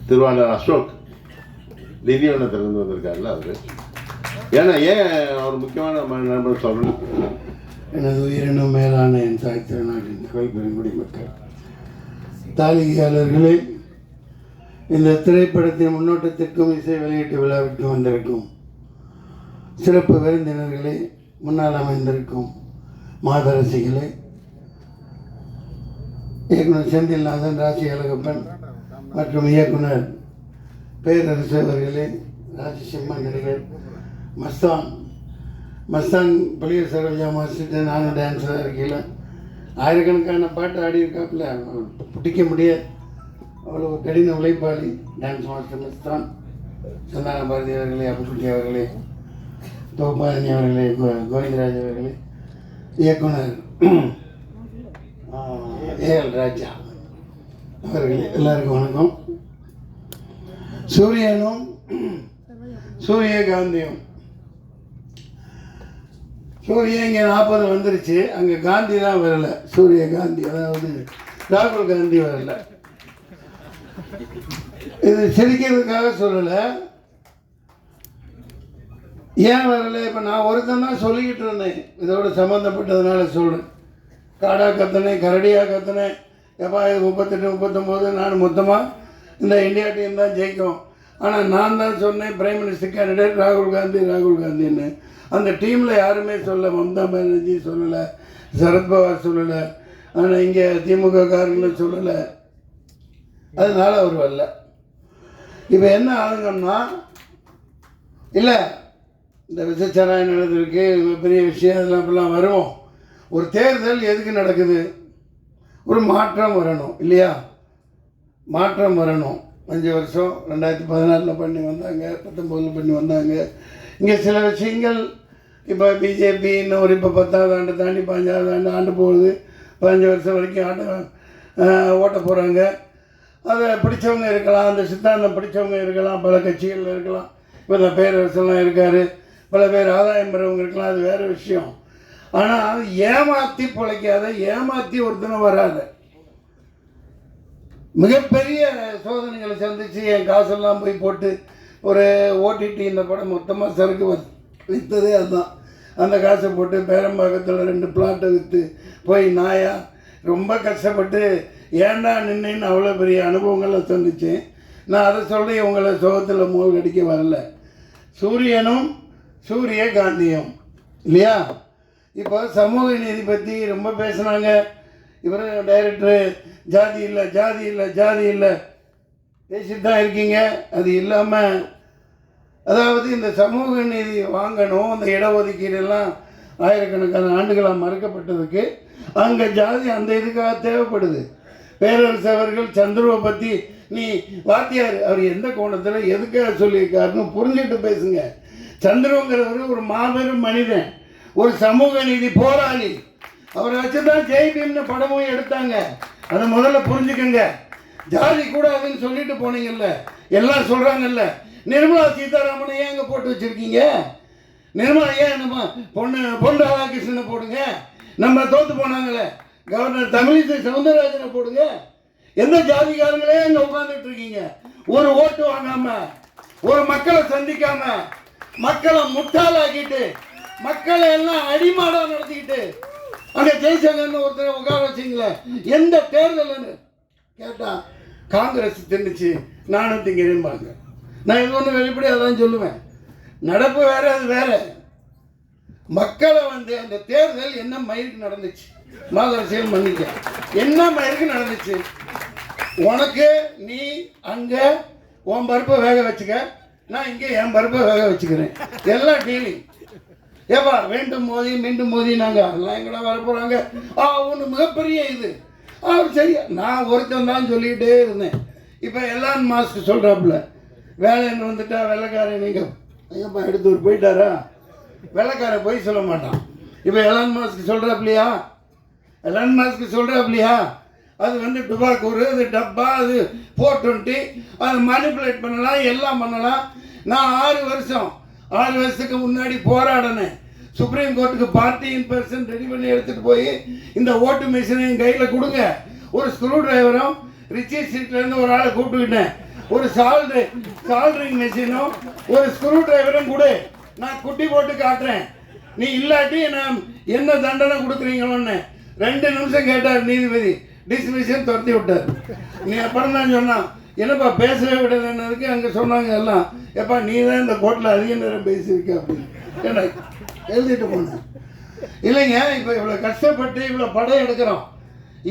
திருவாளர் அசோக் திண்டிவனத்திலிருந்து வந்திருக்காருல்ல அவர். ஏன்னா ஏன் அவர் முக்கியமான நண்பர் சொல்கிறேன், எனது உயிரினும் மேலான என் தாய் திருநாட்டின் தமிழ் பெருங்குடி மக்கள், தாளிகையாளர்களே, இந்த திரைப்படத்தின் முன்னோட்டத்திற்கும் இசை வெளியீட்டு விழாவிற்கும் வந்திருக்கும் சிறப்பு விருந்தினர்களே, முன்னால் அமைந்திருக்கும் மாதரசிகளே, இயக்குனர் செந்தில்நாதன், ராசி அழகப்பன் மற்றும் இயக்குனர் பேரரசு அவர்களே, ராசி சிம்ம நடிகர் மஸ்தான் புளிய சரோஜா மாஸ்டர், நானும் டான்ஸராக இருக்கையில் ஆயிரக்கணக்கான பாட்டு ஆடியிருக்காப்புல, பிடிக்க முடியாது, அவ்வளோ கடின உழைப்பாளி டான்ஸ் மாஸ்டர் மஸ்தான். சந்தான பாரதி அவர்களே, அப்புக்குட்டி அவர்களே, தோப்பாரணி அவர்களே, கோவிந்தராஜ் அவர்களே, இயக்குனர் ஏஎல் ராஜா அவர்களே, எல்லாருக்கும் வணக்கம். சூரியனும் சூரியகாந்தியும், சூரியன் இங்கே 40 வந்துருச்சு, அங்கே காந்தி தான் வரல, சூரியகாந்தி அதாவது ராகுல் காந்தி வரல. இது சிரிக்கிறதுக்காக சொல்லலை, ஏன் வரல. இப்போ நான் ஒருத்தன் தான் சொல்லிக்கிட்டு இருந்தேன், இதோட சம்மந்தப்பட்டதுனால சொல்கிறேன். காடாக கத்தினேன், கரடியாக கத்தினேன், எப்பா இது 38 39 நான் மொத்தமாக இந்த இந்தியா டீம் தான் ஜெயிக்கும். ஆனால் நான் தான் சொன்னேன் பிரைம் மினிஸ்டர் கேண்டிடேட் ராகுல் காந்தின்னு. அந்த டீமில் யாருமே சொல்ல, மம்தா பானர்ஜி சொல்லலை, சரத்பவார் சொல்லலை, ஆனால் இங்கே திமுக காரங்களும் சொல்லலை, அதனால் அவர் வரல. இப்போ என்ன ஆளுங்கன்னா, இல்லை இந்த விசச்சாராயம் நடந்திருக்கு, பெரிய விஷயம், அதெல்லாம் இப்பெல்லாம் வருவோம். ஒரு தேர்தல் எதுக்கு நடக்குது? ஒரு மாற்றம் வரணும் இல்லையா? மாற்றம் வரணும். 5 வருஷம் 2014 பண்ணி வந்தாங்க, 19 பண்ணி வந்தாங்க. இங்கே சில விஷயங்கள் இப்போ பிஜேபி இன்னும் ஒரு இப்போ 10வது ஆண்டு தாண்டி 15வது ஆண்டு போகுது, 15 வருஷம் வரைக்கும் ஓட்ட போகிறாங்க. அதை பிடிச்சவங்க இருக்கலாம், அந்த சித்தாந்தம் பிடிச்சவங்க இருக்கலாம், பல கட்சிகளில் இருக்கலாம். இப்போ இந்த பேரரசெல்லாம் இருக்கார், பல பேர் ஆதாயம் பெறவங்க இருக்கலாம், அது வேறு விஷயம். ஆனால் ஏமாற்றி பிழைக்காத, ஏமாற்றி ஒருத்தனை வராத, மிகப்பெரிய சோதனைகளை சந்தித்து என் காசெல்லாம் போய் போட்டு ஒரு ஓடிடி இந்த படம் மொத்தமாக சரக்கு விற்றதே அதுதான். அந்த காசை போட்டு பேரம்பாக்கத்தில் 2 பிளாட்டை விற்று போய் நாயா ரொம்ப கஷ்டப்பட்டு ஏண்டா நின்னேன்னு அவ்வளோ பெரிய அனுபவங்களை சந்தித்தேன். நான் அதை சொல்லி உங்களை சோகத்தில் மூழ்கி அடிக்க வரல. சூரியனும் சூரியகாந்தியும் இல்லையா? இப்போ சமூக நீதி பற்றி ரொம்ப பேசுனாங்க. இவர் டைரக்டரு ஜாதி இல்லை பேசிட்டு தான் இருக்கீங்க. அது இல்லாமல் அதாவது இந்த சமூக நீதி வாங்கணும், அந்த இடஒதுக்கீடெல்லாம் ஆயிரக்கணக்கான ஆண்டுகளாக மறுக்கப்பட்டதுக்கு அங்கே ஜாதி அந்த இதுக்காக தேவைப்படுது. பேரரசு அவர்கள் சந்துருவை பற்றி நீ வாத்தியார் அவர் எந்த கோணத்தில் எதுக்காக சொல்லியிருக்காருன்னு புரிஞ்சுட்டு பேசுங்க. சந்துருங்கிறவர் ஒரு மாபெரும் மனிதன், ஒரு சமூக நீதி போராளி. அவரை வச்சு தான் ஜெய்பீம்னு படமும் எடுத்தாங்க. அதை முதல்ல புரிஞ்சுக்கங்க. ஜாதி கூடாதுன்னு சொல்லிட்டு போனீங்கல்ல, எல்லாம் சொல்கிறாங்கல்ல. நிர்மலா சீதாராமனை ஏன் அங்கே போட்டு வச்சுருக்கீங்க? நிர்மலா ஏன் நம்ம பொன் ராதாகிருஷ்ணனை போடுங்க. நம்ம தோற்று போனாங்களே கவர்னர் தமிழிசை சவுந்தரராஜனை போடுங்க. எந்த ஜாதிகாரங்களே அங்கே உட்காந்துட்டு இருக்கீங்க? ஒரு ஓட்டு வாங்காமல், ஒரு மக்களை சந்திக்காமல், மக்களை முட்டாளாக்கிட்டு, மக்களை எல்லாம் அடிமாடாக நடத்திக்கிட்டு அங்கே ஜெய்சங்கர்னு ஒருத்தர் உட்கார வச்சிங்களே. எந்த தேர்தல்னு கேட்டால் காங்கிரஸ் தின்னுச்சு, நானும் திங்கிறேன்பாங்க. நான் இது ஒன்று வெளிப்படையாக தான் சொல்லுவேன். நடப்பு வேறு, அது வேறு. மக்களை அந்த தேர்தல் என்ன மயிருக்கு நடந்துச்சு, மாதரசியல் மன்னிக்க என்ன மயிருக்கு நடந்துச்சு? உனக்கு நீ அங்கே உன் பருப்பை வேக வச்சுக்க, நான் இங்கே என் பருப்பை வேக வச்சுக்கிறேன். எல்லாம் டீலிங். ஏப்பா வேண்டும் மோதி மீண்டும் மோதி நாங்கள் அதெல்லாம் எங்கடா வரப்போகிறாங்க. ஒன்று மிகப்பெரிய இது. சரி, நான் ஒருத்தன் தான் சொல்லிக்கிட்டே இருந்தேன். இப்போ எலான் மாஸ்க் சொல்கிறாப்புல, வேலைன்னு வந்துட்டா வெள்ளைக்காரன் நீங்கள் ஐயப்பா எடுத்து போயிட்டாரா, வெள்ளைக்காரன் போய் சொல்ல மாட்டான். இப்போ எலான் மாஸ்க் சொல்கிறாப்புலையா, அது டுபாக்கூர், அது டப்பா, அது 420, அது மேனிப்புலேட் பண்ணலாம், எல்லாம் பண்ணலாம். நான் 6 வருஷத்துக்கு முன்னாடி போராடினேன். சுப்ரீம் கோர்ட்டுக்கு பார்ட்டி இன் பர்சன் ரெடி பண்ணி எடுத்துகிட்டு போய் இந்த ஓட்டு மிஷினை என் கையில் கொடுங்க, ஒரு ஸ்க்ரூ டிரைவரும் ரிச்சி ஸ்ட்ரீட்லேருந்து ஒரு ஆளை கூப்பிட்டுக்கிட்டேன். ஒரு சால்ட்ரிங் மெஷினும் ஒரு ஸ்க்ரூ டிரைவரும் கூட நான் குட்டி போட்டு காட்டுறேன், நீ இல்லாட்டி நான் என்ன தண்டனை கொடுக்குறீங்களோன்னு 2 நிமிஷம் கேட்டார் நீதிபதி. டிஸ்மிஷன் துரத்தி விட்டார். நீ அப்புறம் தான் சொன்னான், என்னப்பா பேசவே விடலைன்னதுக்கு அங்கே சொன்னாங்க எல்லாம், எப்பா நீ தான் இந்த கோர்ட்டில் அதிக நேரம் பேசியிருக்க அப்படின்னு ஏன்னா எழுதிட்டு போனேன். இல்லைங்க, இப்போ இவ்வளோ கஷ்டப்பட்டு இவ்வளோ படம் எடுக்கிறோம்,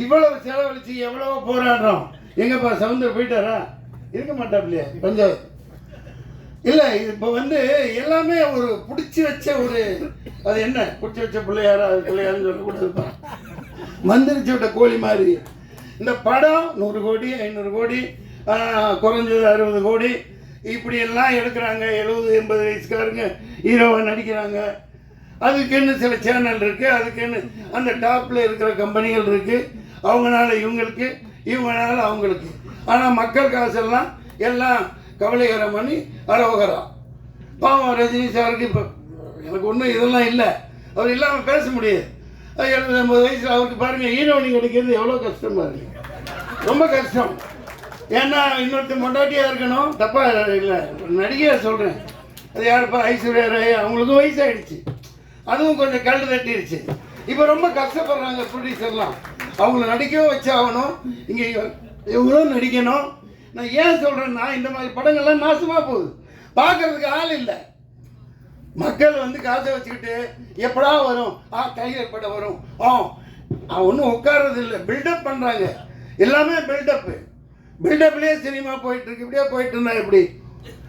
இவ்வளவு செலவழிச்சு எவ்வளவோ போராடுறோம். எங்கப்பா சவுந்தர் போயிட்டாரா? இருக்க மாட்டாப்லையே பஞ்சாயத்து. இல்லை இப்போ வந்து எல்லாமே ஒரு பிடிச்சி வச்ச ஒரு, அது என்ன பிடிச்சி வச்ச பிள்ளையாரா, அது பிள்ளையாருன்னு சொல்லக்கூடாதுப்பா, மந்திரிச்சு விட்ட கோழி மாதிரி. இந்த படம் 100 கோடி 500 கோடி குறைஞ்சது 60 கோடி இப்படியெல்லாம் எடுக்கிறாங்க. 70-80 வயசுக்காரங்க ஹீரோவாக நடிக்கிறாங்க. அதுக்குன்னு சில சேனல் இருக்குது, அதுக்குன்னு அந்த டாப்பில் இருக்கிற கம்பெனிகள் இருக்குது. அவங்களால இவங்களுக்கு, இவங்களால அவங்களுக்கு. ஆனால் மக்கள் காசெல்லாம் எல்லாம் கவலைகரம் பண்ணி அரோகரம். பாவம் ரஜினி சாருக்கு இப்போ எனக்கு ஒன்றும் இதெல்லாம் இல்லை, அவர் இல்லாமல் பேச முடியாது. 70-80 வயசில் அவருக்கு பாருங்கள் ஹீரோனி கிடைக்கிறது எவ்வளோ கஷ்டமாக இருக்குது, ரொம்ப கஷ்டம். ஏன்னா இன்னொருத்தர் மொண்டாட்டியாக இருக்கணும், தப்பாக இல்லை நடிகையாக சொல்கிறேன். அது யாருப்பா, ஐஸ்வர்யா ராய், அவங்களுக்கும் வயசாகிடுச்சு, அதுவும் கொஞ்சம் கல்டு தட்டிடுச்சு. இப்போ ரொம்ப கஷ்டப்படுறாங்க ப்ரொடியூசர்லாம், அவங்கள நடிக்கவும் வச்சாகணும், இங்கே இவங்களும் நடிக்கணும். நான் ஏன் சொல்கிறேன்னா, இந்த மாதிரி படங்கள்லாம் நாசமாக போகுது, பார்க்குறதுக்கு ஆள் இல்லை. மக்கள் வந்து காசை வச்சுக்கிட்டு எப்படா வரும், டைகர் படம் வரும், ஒன்றும் உட்கார்றது இல்லை, பில்டப் பண்ணுறாங்க. எல்லாமே பில்டப்லேயே சினிமா போயிட்டுருக்கு. இப்படியே போயிட்டு இருந்தா எப்படி?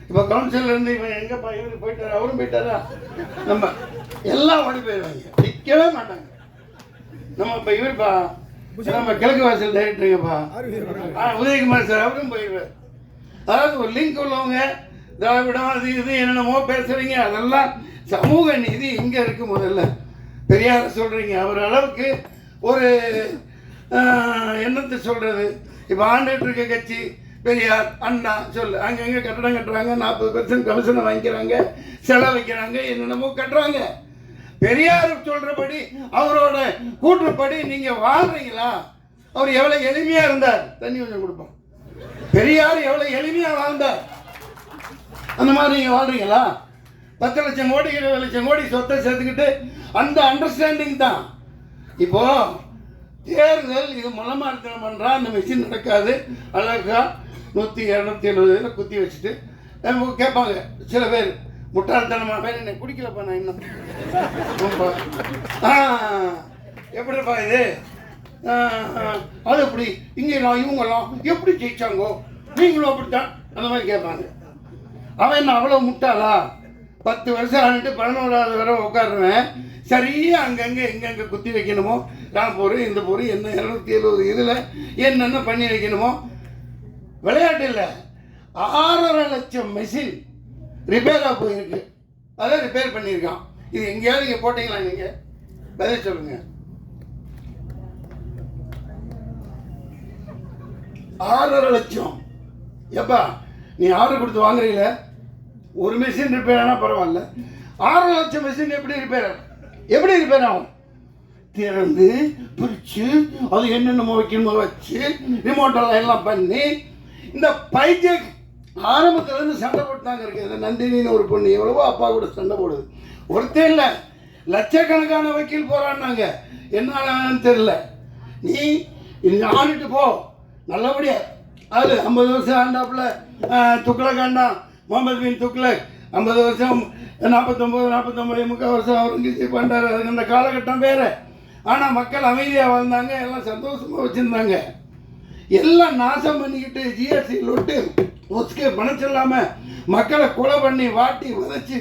இப்போ கவுன்சிலர்லேருந்து இவன் எங்கேப்பா இவரு போயிட்டாரா, அவரும் போயிட்டாரா, நம்ம எல்லாம் ஓடி போயிடுவாங்க, நிற்கவே மாட்டாங்க. நம்ம இப்போ இவருப்பா, நம்ம கிழக்கு வாசல் டைரக்டருங்கப்பா உதயகுமார் சார், அவரும் போயிடுவார். அதாவது ஒரு லிங்க் உள்ளவங்க திராவிடம் அது இது என்னென்னமோ பேசுகிறீங்க, அதெல்லாம் சமூக நீதி இங்கே இருக்குது. முதல்ல பெரியார் சொல்கிறீங்க, அவர் அளவுக்கு ஒரு என்னத்தை சொல்கிறது, இப்போ ஆண்டுகிட்டு இருக்க கட்சி பெரியார் அண்ணா சொல்லு, அங்கங்கே கட்டடம் கட்டுறாங்க, 40% கமிஷனை வாங்கிக்கிறாங்க, செலவு வைக்கிறாங்க, என்னென்னமோ கட்டுறாங்க. பெரியார் சொல்கிறபடி அவரோட கூற்றுப்படி நீங்கள் வாழ்றீங்களா? அவர் எவ்வளோ எளிமையாக இருந்தார், தண்ணி கொஞ்சம் கொடுப்போம். பெரியார் எவ்வளோ எளிமையாக வாழ்ந்தார், அந்த மாதிரி நீங்கள் வாழ்றீங்களா? 10 லட்சம் கோடி 20 லட்சம் கோடி சொத்தை சேர்த்துக்கிட்டு அந்த அண்டர்ஸ்டாண்டிங் தான். இப்போ தேர்தல் இது மலமார்த்தனம் பண்ணுறா, அந்த மிஷின் நடக்காது, அழகா 100-270 குத்தி வச்சுட்டு கேட்பாங்க சில பேர் முட்டாள்தனமாக, பேர் என்ன குடிக்கலப்பா நான் இன்னும் எப்படிப்பா இது, அது எப்படி இங்கெல்லாம் இவங்கெல்லாம் எப்படி ஜெயிச்சாங்கோ, நீங்களும் அப்படித்தான், அந்த மாதிரி கேட்பாங்க. அவன் என்ன அவ்வளோ முட்டாளா? 10 வருஷம் ஆகிட்டு 11வது வரை உட்காருவேன், சரியாக அங்கங்கே எங்கெங்கே குத்தி வைக்கணுமோ, ராம்பூர் இந்த பூர் என்ன 270 இதில் என்னென்ன பண்ணி வைக்கணுமோ. விளையாட்டு இல்லை, 6.5 லட்சம் மெஷின் ரிப்பேராக போயிருக்கு, அதை ரிப்பேர் பண்ணியிருக்கான். இது எங்கேயாவது நீங்கள் போட்டிங்களா? நீங்கள் பதில் சொல்லுங்க. 6.5 லட்சம் எப்பா நீ ஆர்டர் கொடுத்து வாங்குறீங்கள, ஒரு மிஷின் ரிப்பேர் ஆனால் பரவாயில்ல, 6.5 லட்சம் மிஷின் எப்படி ரிப்பேர் ஆகும்? திறந்து பிரித்து அது என்னென்னமோ வைக்கணுமோ வச்சு ரிமோட்டெல்லாம் எல்லாம் பண்ணி, இந்த பைஜெக் ஆரம்பத்துலேருந்து சண்டை போட்டுதாங்க இருக்குது. இந்த நந்தினின்னு ஒரு பொண்ணு எவ்வளவோ அப்பா கூட சண்டை போடுது, ஒருத்தே இல்லை, லட்சக்கணக்கான வக்கீல் போகிறான்னாங்க, என்ன தெரியல. நீ இங்கே ஆடிட்டு போ நல்லபடியா. அது 50 வருஷம் ஆண்டாப்புல துக்ளக் ஆண்டான், முகமது பின் துக்ளக் 50 வருஷம் 49 முக்கால் வருஷம் அவுரங்கசீப் ஆண்டார். அதுக்கு அந்த காலகட்டம் வேறு. ஆனால் மக்கள் அமைதியாக வாழ்ந்தாங்க, எல்லாம் சந்தோஷமாக வச்சுருந்தாங்க. எல்லாம் நாசம் பண்ணிக்கிட்டு ஜிஎஸ்டி லொட்டு ஒஸ்கே பணம் இல்லாமல் மக்களை கொலை பண்ணி வாட்டி உதச்சி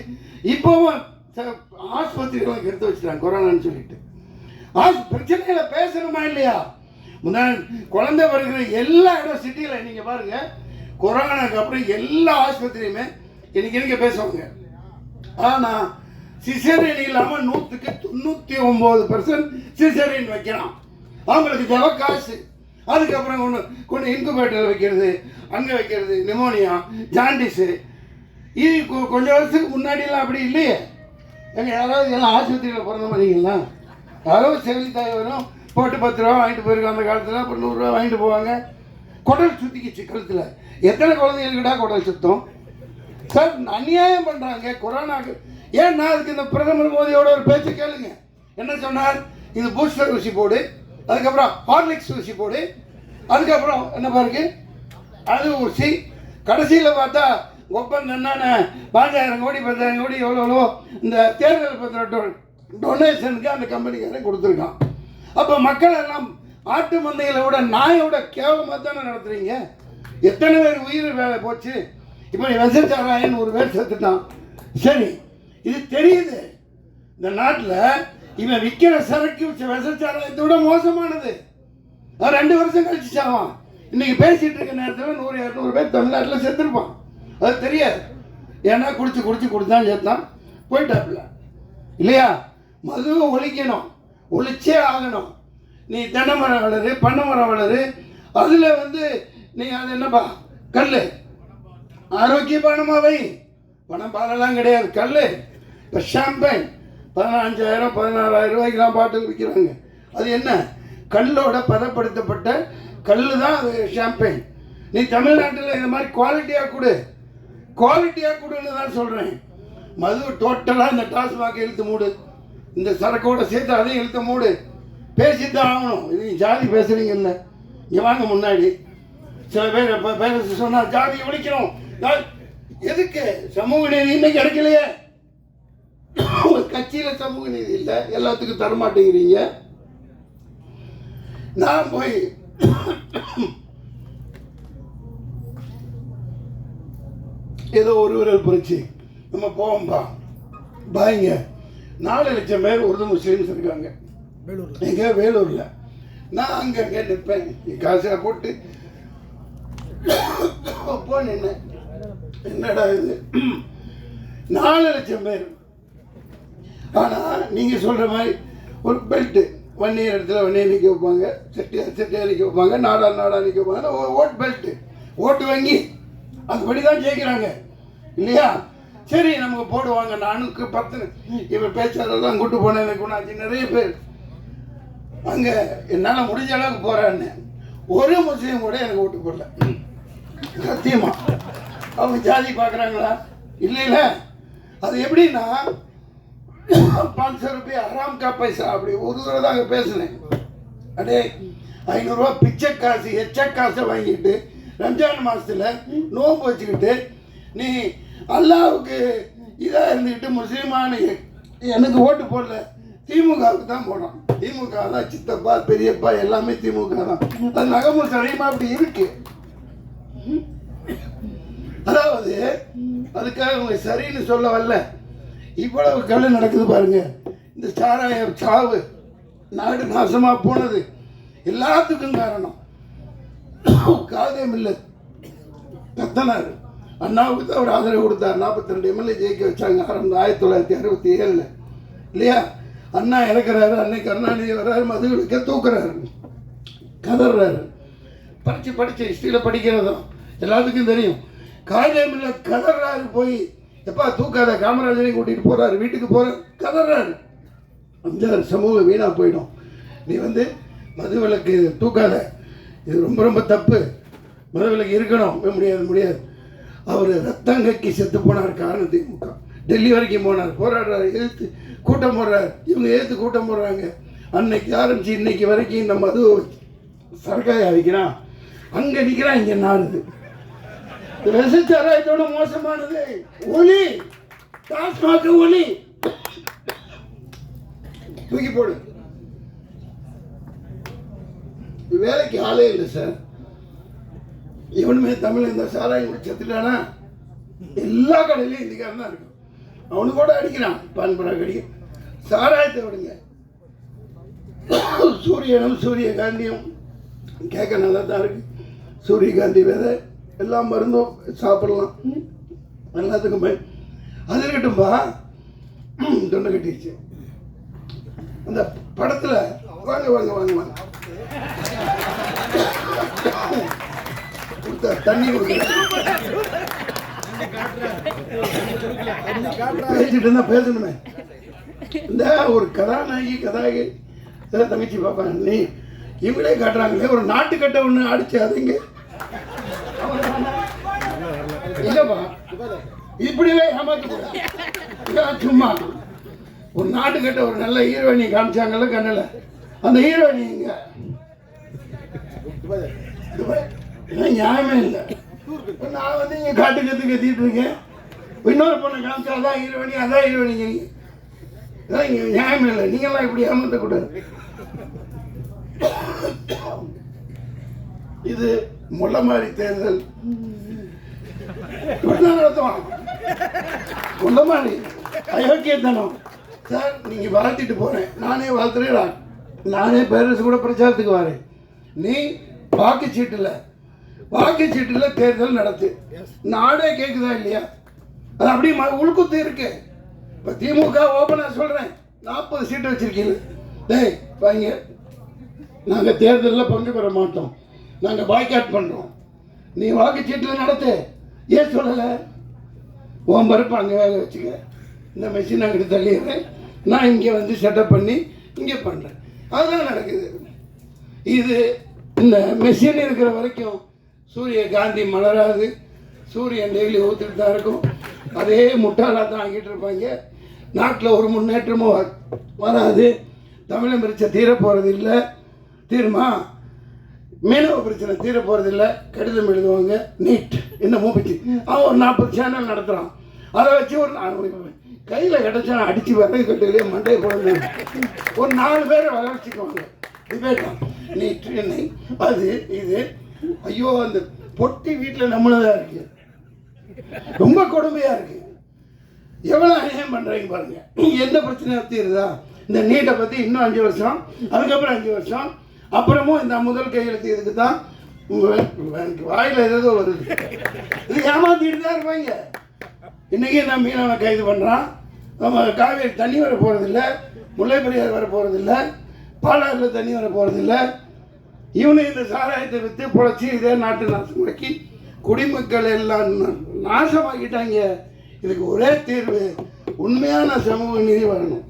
இப்போவும் ஆஸ்பத்திரிகளுக்கு எடுத்து வச்சுட்டாங்க கொரோனான்னு சொல்லிட்டு. பிரச்சனைகளை பேசணுமா இல்லையா? குழந்தை பிறகுற எல்லா இடம் சிட்டியில் நீங்கள் பாருங்கள், கொரோனாக்கு அப்புறம் எல்லா ஆஸ்பத்திரியுமே இன்னைக்கு பேசுவாங்க. ஆனால் சிசேரியன் இல்லாமல் 99% சிசேரியன் வைக்கிறான். அவங்களுக்கு தேவை காசு. அதுக்கப்புறம் கொண்டு இன்குபேட்டர் வைக்கிறது, அங்கே வைக்கிறது, நிமோனியா, ஜாண்டிஸு. இது கொஞ்சம் வருஷத்துக்கு முன்னாடியெல்லாம் அப்படி இல்லையே. எங்கள் யாராவது எல்லாம் ஆஸ்பத்திரியில் பிறந்த மாதிரிங்களா? யாரோ செவிலி தாய் வரும், போட்டு 10 ரூபா வாங்கிட்டு போயிருக்கோம் அந்த காலத்தில், அப்புறம் 100 ரூபா வாங்கிட்டு போவாங்க. குடல் சுத்திக்கிச்சு கழுத்தில். எத்தனை குழந்தைகளுக்குடா குடல் சுத்தம் சார்? அநியாயம் பண்ணுறாங்க கொரோனாக்கு. ஏன்னா அதுக்கு இந்த பிரதமர் மோடியோட ஒரு பேச்சு கேளுங்க. என்ன சொன்னார்? இது பூஸ்டர் ஊசி போடு, அதுக்கப்புறம் ஹார்லிக்ஸ் ஊசி போடு, அதுக்கப்புறம் என்ன பாருங்க அது ஊசி. கடைசியில் பார்த்தா ஒப்பந்தம் என்னென்ன 5000 கோடி 10,000 கோடி எவ்வளோ இந்த தேர்தல் பத்திர டொனேஷனுக்கு அந்த கம்பெனிக்காரன் கொடுத்துருக்கான். அப்போ மக்கள் எல்லாம் ஆட்டு மந்தைகளை விட நாயோட கேவலமாக தானே நடத்துறீங்க. எத்தனை பேர் உயிர் வேலை போச்சு. இப்போ விசச்சாராயன் ஒரு பேர் செத்துட்டான். சரி, இது தெரியுது இந்த நாட்டில் இவன் விற்கிற சரக்கு விசச்சாராயத்தை விட மோசமானது. அவன் 2 வருஷம் கழிச்சு சாவான். இன்னைக்கு பேசிட்டு இருக்க நேரத்தில் 100-200 பேர் தமிழ்நாட்டில் செத்துருப்பான். அது தெரியாது. ஏன்னா குடிச்சுதான் சேர்த்தான் போயிட்டாப்புல இல்லையா? மதுவை ஒழிக்கணும், ஒழிச்சே ஆகணும். நீ தென்னை மரம் வளரு, பண்ணை மரம் வளரு, அதில் நீ அது என்னப்பா கல் ஆரோக்கியமானமாவை பணம் பாலெல்லாம் கிடையாது கல். இப்போ ஷாம்பைன் 15,000 16,000 ரூபாய்க்குலாம் பாட்டில் விற்கிறாங்க. அது என்ன? கல்லோட பதப்படுத்தப்பட்ட கல் தான் அது ஷாம்பைன். நீ தமிழ்நாட்டில் இந்த மாதிரி குவாலிட்டியாக கொடுன்னு தான் சொல்கிறேன். மது டோட்டலாக இந்த டாஸ்மாக் இழுத்து மூடு, இந்த சரக்கோட சேர்த்து அதையும் இழுத்து மூடு. பேசித்தான் ஆகணும். இது ஜாதி பேசுகிறீங்கல்ல, இங்கே வாங்க முன்னாடி. சில பேர் பேச சொன்னால் ஜாதி ஒழிக்கணும். எதுக்கு? சமூக நீதி இன்னைக்கு கிடைக்கலையே. கட்சியில் சமூக நீதி இல்லை, எல்லாத்துக்கும் தரமாட்டேங்கிறீங்க. நான் போய் ஏதோ ஒரு விரல் புரட்சி நம்ம போவோம்பா பாய்ங்க. 4 லட்சம் பேர் உருது முஸ்லீம்ஸ் இருக்காங்க எங்க வேலூரில். நான் அங்கே நிற்பேன், காசை போட்டு நின்னேன். என்னடா இது 4 லட்சம் பேர். ஆனால் நீங்கள் சொல்கிற மாதிரி ஒரு பெல்ட்டு வன்னியர் இடத்துல வன்னியர் நிற்க வைப்பாங்க, செட்டியார் நிற்க வைப்பாங்க, நாடா நிற்க வைப்பாங்க. ஓட்டு பெல்ட்டு ஓட்டு வங்கி அதுபடி தான் ஜெயிக்கிறாங்க இல்லையா? சரி நமக்கு போடுவாங்க. நானுக்கு 10 இவன் பேச்சாளர்லாம் கூட்டு போனேன். எனக்கு ஒன்றாச்சு நிறைய பேர் அங்கே என்னால் முடிஞ்ச அளவுக்கு போகிறான்னு. ஒரு முஸ்லீம் கூட எனக்கு ஓட்டு போடல சத்தியமா. அவங்க ஜாதி பார்க்குறாங்களா? இல்லை. அது எப்படின்னா 500 ரூபாய் ஹராம் கா பைசா அப்படி ஒரு தடவை தாங்க பேசுனேன். அடே 500 ரூபா பிச்சை காசு எச்ச காசை வாங்கிட்டு ரம்ஜான் மாதத்தில் நோன்பு வச்சுக்கிட்டு நீ அல்லாவுக்கு இதாக இருந்துக்கிட்டு முஸ்லீமான எனக்கு ஓட்டு போடல, திமுகவுக்கு தான் போனோம். திமுக தான் சித்தப்பா பெரியப்பா எல்லாமே திமுக தான். அது நகமும் சரியுமா அப்படி இருக்கு. அதாவது அதுக்காக அவங்க சரின்னு சொல்ல வரல. இவ்வளவு கல் நடக்குது பாருங்க. இந்த சாராய சாவு, நாடு நாசமாக போனது எல்லாத்துக்கும் காரணம் காதே மில்லத் கத்தனார். அண்ணாவுக்கு தான் அவர் ஆதரவு கொடுத்தார். 42 எம்எல்ஏ ஜெயிக்க வச்சாங்க 1967 இல்லையா? அண்ணா இறக்குறாரு, அன்னைக்கு கருணாநிதி வர்றாரு, மதுவிலக்க தூக்குறாரு, கதறாரு. படித்து ஹிஸ்ட்ரியில் படிக்கிறதும் எல்லாத்துக்கும் தெரியும். காதே மில்லத் கதறாரு. போய் எப்பா தூக்காத, காமராஜரையும் கூட்டிகிட்டு போகிறாரு, வீட்டுக்கு போகிற கதறாரு. அந்த சமூகம் வீணாக போயிடும். நீ மதுவிலக்கு தூக்காத, இது ரொம்ப ரொம்ப தப்பு, மதுவிலக்கு இருக்கணும். முடியாது. அவர் ரத்தங்கக்கி செத்து போனார் காரணம் திமுக. டெல்லி வரைக்கும் போனார், போராடுறாரு, எதிர்த்து கூட்டம் போடுறாரு. இவங்க எதிர்த்து கூட்டம் போடுறாங்க. அன்னைக்கு ஆரம்பிச்சு இன்னைக்கு வரைக்கும் இந்த மது சரக்காய வைக்கிறான், அங்கே நிற்கிறான், இங்கே நாடுது. விசச்சாராயத்தோட மோசமானது ஒளி, டாஸ்மாக் ஒளி தூக்கி போடு. வேலைக்கு ஆளே இல்லை சார். இவனுமே தமிழ் இந்த சாராயம் குடி செத்துட்டானா எல்லா கடையிலையும் இந்திக்காரன் தான் இருக்கும். அவனு கூட அடிக்கிறான், பான்பராக அடிக்க. சாராயத்தை விடுங்க. சூரியனும் சூரியகாந்தியும் கேட்க நல்லா தான் இருக்கு. சூரியகாந்தி விதை எல்லாம் மருந்தும் சாப்பிடலாம், எல்லாத்துக்கும் பயம். அது இருக்கட்டும்பா. தொண்டை கட்டிடுச்சு. அந்த படத்தில் வாங்க தண்ணி பேசிட்டு இருந்தா பேசணுமே. இந்த ஒரு கதாநாயகி தங்கச்சி பாப்பா நீ இவங்களே காட்டுறாங்களே. ஒரு நாட்டுக்கட்டை ஒன்று அடிச்சு அதுங்க இல்லப்பா இப்படிவே ஏமாத்தக்கூடாது. இதெல்லாம் சும்மா ஒரு நாட்டுக்கிட்ட ஒரு நல்ல ஹீரோயினி காமிச்சாங்கல்ல கண்ணில், அந்த ஹீரோயினி இங்க இதெல்லாம் நியாயமே இல்லை. நான் வந்து இங்கே காட்டு கத்திட்டு இருக்கேன், இன்னொரு பொண்ணை காமிச்சா அதான் ஹீரோயினி அதான் ஹீரோயினிங்க. இதெல்லாம் இங்கே நியாயமே இல்லை. நீங்கள்லாம் இப்படி ஏமாற்றக்கூடாது. இது முல்லை மாதிரி தேர்தல் நடத்துவான். முல்லை மாதிரி அயோக்கியத்தனம் சார். நீங்கள் வாழ்த்திட்டு போகிறேன், நானே வாழ்த்துறேன், நானே பேரரசு கூட பிரச்சாரத்துக்கு வரேன். நீ வாக்குச்சீட்டில் தேர்தல் நடத்து. நாடே கேட்குதா இல்லையா? அது அப்படியே உள்குத்து இருக்கு. இப்போ திமுக ஓப்பனாக சொல்கிறேன், 40 சீட்டு வச்சுருக்கீங்க. டேய் வாங்க, நாங்கள் தேர்தலில் பங்கு பெற மாட்டோம், நாங்கள் பாய்காட் பண்ணுறோம். நீ வாக்குச்சீட்டில் நடத்து. ஏன் சொல்லலை? உன் பருப்பு அங்கே வேக வச்சுக்க, இந்த மெஷின் அங்கிட்டு தள்ளிடுறேன், நான் இங்கே வந்து செட்டப் பண்ணி இங்கே பண்ணுறேன். அதுதான் நடக்குது. இது இந்த மெஷின் இருக்கிற வரைக்கும் சூரியகாந்தி மலராது. சூரியன் டெய்லி ஊற்றிட்டு தான் இருக்கும். அதே முட்டாளாக தான் ஆகிட்டு இருப்பாங்க. நாட்டில் ஒரு முன்னேற்றமும் வராது. தமிழன் பிரச்சனை தீரப்போகிறது இல்லை. தீருமா? மீனவ பிரச்சனை தீரப்போகிறது இல்லை. கடிதம் எழுதுவாங்க, நீட் என்ன மூப்பிச்சு அவன் ஒரு 40 சேனல் நடத்துகிறான். அதை வச்சு ஒரு கையில் கிடச்சா அடித்து விறகு கட்டுகளே மண்டையை போடுங்க. ஒரு 4 பேரை வளர்ச்சிக்குவாங்க. டிபேட்டும் நீட் என்ன அது இது. ஐயோ, அந்த பொட்டி வீட்டில் நம்மளதான் இருக்கு. ரொம்ப கொடுமையாக இருக்கு. எவ்வளோ அநியாயம் பண்ணுறீங்க பாருங்க. எந்த பிரச்சனை தீருதா? இந்த நீட்டை பற்றி இன்னும் 5 வருஷம், அதுக்கப்புறம் 5 வருஷம், அப்புறமும் இந்த முதல் கையெழுத்து இதுக்கு தான் வாயில் ஏதோ வருது. இது ஏமாத்திட்டு தான் இருப்பாங்க. இன்றைக்கி நான் மீனவனை கைது பண்ணுறான். நம்ம காவேரி தண்ணி வர போகிறதில்ல, முல்லை பெரியார் வர போகிறதில்ல, பாலாறில் தண்ணி வர போகிறதில்ல. இவனு இந்த சாராயத்தை விற்று பொழைச்சி இதே நாட்டு நாசமாக்கி குடிமக்கள் எல்லாம் நாசமாக்கிட்டாங்க. இதுக்கு ஒரே தீர்வு, உண்மையான சமூக நீதி வரணும்.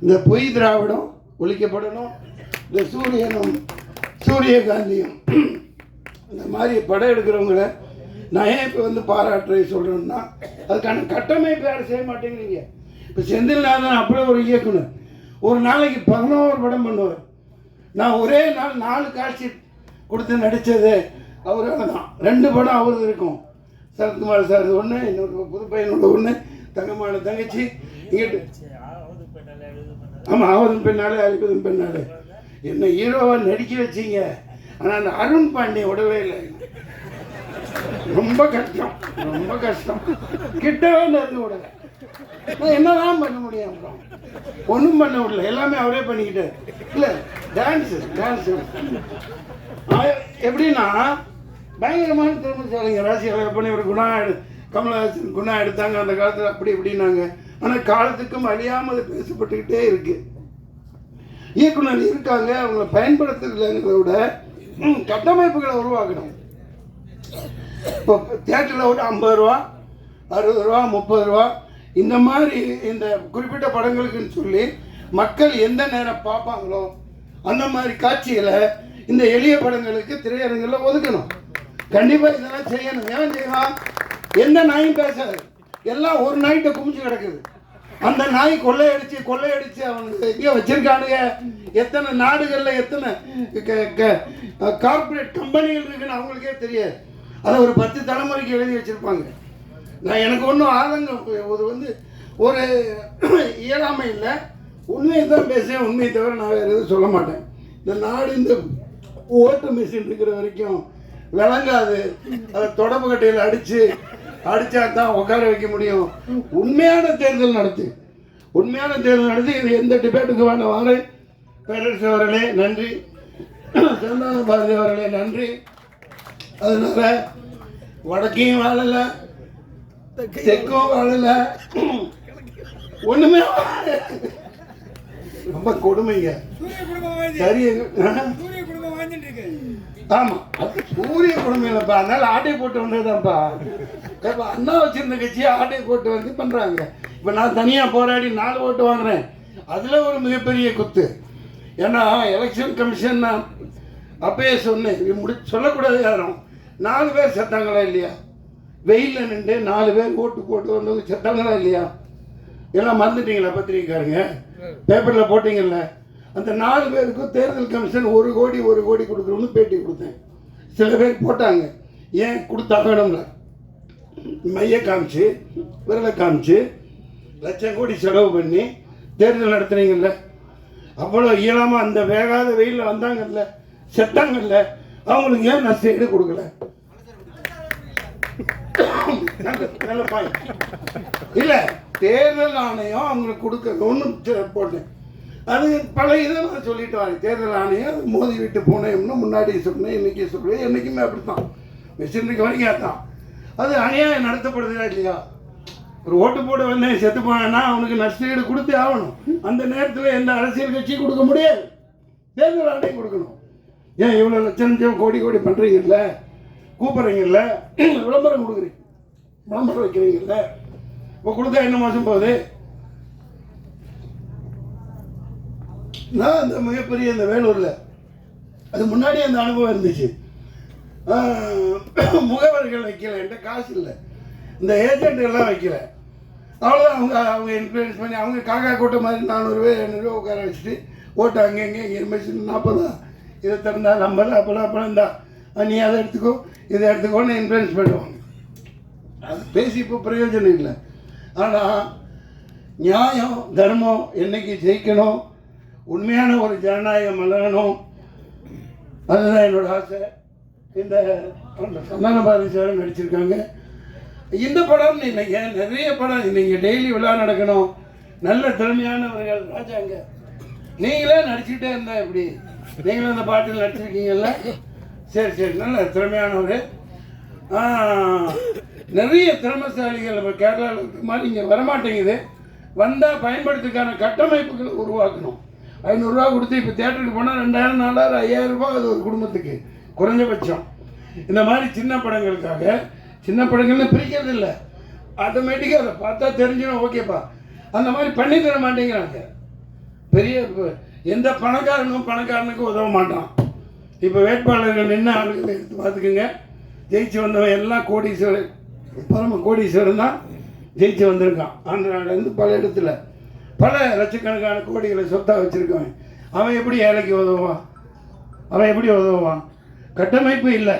இந்த பொய் திராவிடம் ஒழிக்கப்படணும். இந்த சூரியகாந்தியும் இந்த மாதிரி படம் எடுக்கிறவங்கள நான் ஏன் இப்போ வந்து பாராட்டுறை சொல்கிறேன்னா, அதுக்கான கட்டமைப்பு யாரும் செய்ய மாட்டேங்கிறீங்க. இப்போ செந்தில்நாதன் அப்படியே ஒரு இயக்குனர் ஒரு நாளைக்கு 11 படம் பண்ணுவார். நான் ஒரே நாள் 4 காட்சி கொடுத்து நடித்தது அவரால் தான். 2 படம் அவருக்கு இருக்கும். சரத்குமார் சார் ஒன்று, இன்னொரு புது பையனோட ஒன்று, தங்கமான தங்கச்சி. இங்கிட்டு ஆமாம், ஆவதும் பெண்ணாலே அழிப்பதும் பெண்ணாலே என்ன ஹீரோவாக நடிக்க வச்சிங்க. ஆனால் அந்த அருண் பாண்டியன் விடவே இல்லை. ரொம்ப கஷ்டம், ரொம்ப கஷ்டம். கிட்டவே இருந்து விடலை. நான் என்னதான் பண்ண முடியும்? அப்புறம் ஒன்றும் பண்ண விடல, எல்லாமே அவரே பண்ணிக்கிட்டார். இல்லை டான்ஸு எப்படின்னா பயங்கரமான திறமைசாலிங்க. ராசியாளர் பண்ணி ஒரு கமலஹாசன் குணா எடுத்தாங்க அந்த காலத்தில், அப்படி இப்படின்னாங்க. ஆனால் காலத்துக்கும் அழியாமல் அது பேசப்பட்டுக்கிட்டே இருக்கு. இயக்குனர் இருக்காங்க, அவங்கள பயன்படுத்துறதுங்கிறத விட கட்டமைப்புகளை உருவாக்கணும். இப்போ தியேட்டரில் விட 50 ரூபா 60 ரூபா 30 ரூபா இந்த மாதிரி இந்த குறிப்பிட்ட படங்களுக்குன்னு சொல்லி மக்கள் எந்த நேரம் பார்ப்பாங்களோ அந்த மாதிரி காட்சிகளை இந்த எளிய படங்களுக்கு திரையரங்கில் ஒதுக்கணும். கண்டிப்பாக இதெல்லாம் செய்யணும். ஏன் செய்யலாம்? எந்த நாயும் பேசாது, எல்லாம் ஒரு நாய்கிட்ட குமிச்சு கிடக்குது. அந்த நாய் கொள்ளையடிச்சு அவங்க எங்கே வச்சிருக்கானுங்க. எத்தனை நாடுகளில் எத்தனை கார்பரேட் கம்பெனிகள் இருக்குன்னு அவங்களுக்கே தெரியாது. அதை ஒரு 10 தலைமுறைக்கு எழுதி வச்சுருப்பாங்க. நான் எனக்கு ஒன்றும் ஆதங்கம், அது வந்து ஒரு இயலாமை இல்லை. உண்மையை தான் பேசுவேன், உண்மையை தவிர நான் வேறு எதுவும் சொல்ல மாட்டேன். இந்த நாடு இந்த ஓட்டு மிஷின் இருக்கிற வரைக்கும் விளங்காது. அதை தொடப்பு கட்டையில் அடித்தா தான் உட்கார வைக்க முடியும். உண்மையான தேர்தல் நடத்தி இது எந்த டிபேட்டுக்கு வேணாம் வாரேன். பேரரசு அவர்களே நன்றி, சந்தான பாரதி அவர்களே நன்றி. அதனால் வடக்கையும் வாழலை, தெற்கும் வாழலை, ஒன்றுமே ரொம்ப கொடுமைங்க. சரி, ஆமாம், அது சூரிய குடும்பம் இல்லைப்பா. அதனால ஆட்டை போட்டு வந்ததுதான்ப்பா. இப்போ அண்ணா வச்சிருந்த கட்சியை ஆட்டை போட்டு வந்து பண்ணுறாங்க. இப்போ நான் தனியாக போராடி 4 ஓட்டு வாங்குறேன். அதில் ஒரு மிகப்பெரிய குத்து. ஏன்னா எலெக்ஷன் கமிஷன் நான் அப்பயே சொன்னேன், சொல்லக்கூடாது யாரும். 4 பேர் செத்தாங்களா இல்லையா? வெயிலில் நின்று 4 பேர் ஓட்டு போட்டு வந்தவங்க செத்தாங்களா இல்லையா? எல்லாம் மறந்துட்டீங்களா பத்திரிக்கைக்காரங்க? பேப்பரில் போட்டிங்கல்ல. அந்த 4 பேருக்கும் தேர்தல் கமிஷன் 1 கோடி கொடுக்குறோன்னு பேட்டி கொடுத்தேன். சில பேர் போட்டாங்க, ஏன் கொடுத்தாங்கணும்ல, மைய காமிச்சு விரலை காமிச்சு லட்சம் கோடி செலவு பண்ணி தேர்தல் நடத்துனீங்கல்ல. அவ்வளோ இயலாமல் அந்த வேகாத வெயிலில் வந்தாங்கல்ல, செத்தாங்கல்ல, அவங்களுக்கு ஏன் நஷ்டஈடு கொடுக்கல? நல்ல பாயிண்ட் இல்லை. தேர்தல் ஆணையம் அவங்களுக்கு கொடுக்கணும்னு போட்டேன். அது பல இதை நான் சொல்லிட்டு வரேன். தேர்தல் ஆணையம் மோதி விட்டு போனேன்னு முன்னாடி சொன்னேன், இன்றைக்கி சொல்லுவேன், என்றைக்குமே அப்படி தான், மிஷினரிக்கு வரைக்கும் அதான். அது அநியாயம் நடத்தப்படுதா இல்லையா? ஒரு ஓட்டு போட வந்தேன் செத்து போனேன்னா அவனுக்கு நஷ்டஈடு கொடுத்தே ஆகணும். அந்த நேரத்தில் எந்த அரசியல் கட்சியும் கொடுக்க முடியாது, தேர்தல் ஆணையம் கொடுக்கணும். ஏன் இவ்வளோ லட்சம் கோடி பண்ணுறீங்கல்ல, கூப்பிட்றீங்கல்ல, விளம்பரம் கொடுக்குறீங்க, விளம்பரம் வைக்கிறீங்கல்ல, இப்போ கொடுத்தா என்ன மாதம் போகுது? நான் அந்த மிகப்பெரிய இந்த வேலூரில் அது முன்னாடி அந்த அனுபவம் இருந்துச்சு. முகவர்கள் வைக்கல, என்கிட்ட காசு இல்லை, இந்த ஏஜென்ட்கள்லாம் வைக்கல. அவ்வளோதான். அவங்க இன்ஃப்ளூயன்ஸ் பண்ணி அவங்க காக்கா கூட்டம் மாதிரி 400 ரூபா 200 ரூபா உட்கார வச்சுட்டு ஓட்டு அங்கங்கே இன்வெஸ்ட் 40 இதை திறந்தா 50 அப்போலாம் இந்தா நீ அதை எடுத்துக்கோ இதை எடுத்துக்கோன்னு இன்ஃப்ளூயன்ஸ் பண்ணுவாங்க. அது பேசி இப்போ பிரயோஜனம் இல்லை. ஆனால் நியாயம் தர்மம் என்னைக்கு ஜெயிக்கணும், உண்மையான ஒரு ஜனநாயகம் மலரணும், அதுதான் என்னோட ஆசை. இந்த சந்தான பாரதி சார் நடிச்சிருக்காங்க. இந்த படம் இல்லைங்க, நிறைய படம் இல்லைங்க, டெய்லி விழா நடக்கணும். நல்ல திறமையானவர்கள் ராஜாங்க, நீங்களே நடிச்சுக்கிட்டே இருந்தா எப்படி? நீங்களும் அந்த பாட்டில் நடிச்சிருக்கீங்கல்ல, சரி நல்ல திறமையானவர். நிறைய திறமைசாலிகள் நம்ம கேரளாவில் இருக்கிற மாதிரி இங்கே வரமாட்டேங்குது. வந்தால் பயன்படுத்துக்கான கட்டமைப்புகள் உருவாக்கணும். 500 ரூபா கொடுத்து இப்போ தேட்டருக்கு போனால் 2000 4000 5000 ரூபாய் அது ஒரு குடும்பத்துக்கு குறைஞ்சபட்சம். இந்த மாதிரி சின்ன படங்களுக்காக, சின்ன படங்கள்னு பிரிக்கிறது இல்லை, ஆட்டோமேட்டிக்காக அதை பார்த்தா தெரிஞ்சிடும், ஓகேப்பா, அந்த மாதிரி பண்ணி தர மாட்டேங்கிறாங்க. பெரிய எந்த பணக்காரனுக்கு உதவ மாட்டான். இப்போ வேட்பாளர்கள் நின்று ஆளுகளை எடுத்து பார்த்துக்குங்க, ஜெயிச்சு வந்தவன் எல்லாம் கோடீஸ்வரன், பரம கோடீஸ்வரன் தான் ஜெயிச்சு வந்திருக்கான். ஆந்திராவிலேருந்து பல இடத்துல பல லட்சக்கணக்கான கோடிகளை சொத்தாக வச்சுருக்கவன். அவன் எப்படி ஏழைக்கு உதவுவான்? அவன் எப்படி உதவுவான்? கட்டமைப்பு இல்லை.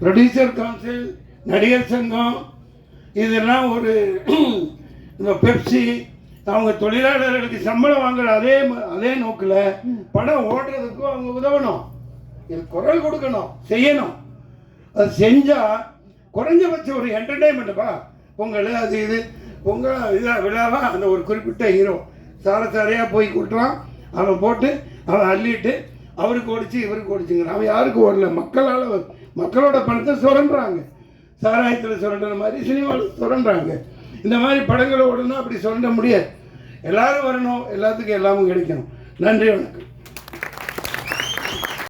ப்ரொடியூசர் கவுன்சில், நடிகர் சங்கம், இதெல்லாம் ஒரு இந்த பெப்சி, அவங்க தொழிலாளர்களுக்கு சம்பளம் வாங்குற அதே நோக்கில் படம் ஓடுறதுக்கும் அவங்க உதவணும், இது குரல் கொடுக்கணும், செய்யணும். அது செஞ்சால் குறைஞ்சபட்சம் ஒரு என்டர்டெயின்மெண்ட்டுப்பா. பொங்கல் அது இது பொங்கல் இதாக விழாவாக அந்த ஒரு குறிப்பிட்ட ஹீரோ சாரையாக போய் கூட்டுறான், அவன் போட்டு அவன் அள்ளிட்டு அவருக்கு ஓடிச்சு இவருக்கு ஓடிச்சுங்கிறான். அவன் யாருக்கு ஓடல, மக்களோட பணத்தை சுரண்டுறாங்க. சாராயத்தில் சுரண்டுற மாதிரி சினிமாவில் சுரண்டுறாங்க. இந்த மாதிரி படங்களை ஓடணும், அப்படி சுரண்ட முடியாது. எல்லாரும் வரணும், எல்லாத்துக்கும் எல்லாமும் கிடைக்கணும். நன்றி, வணக்கம்.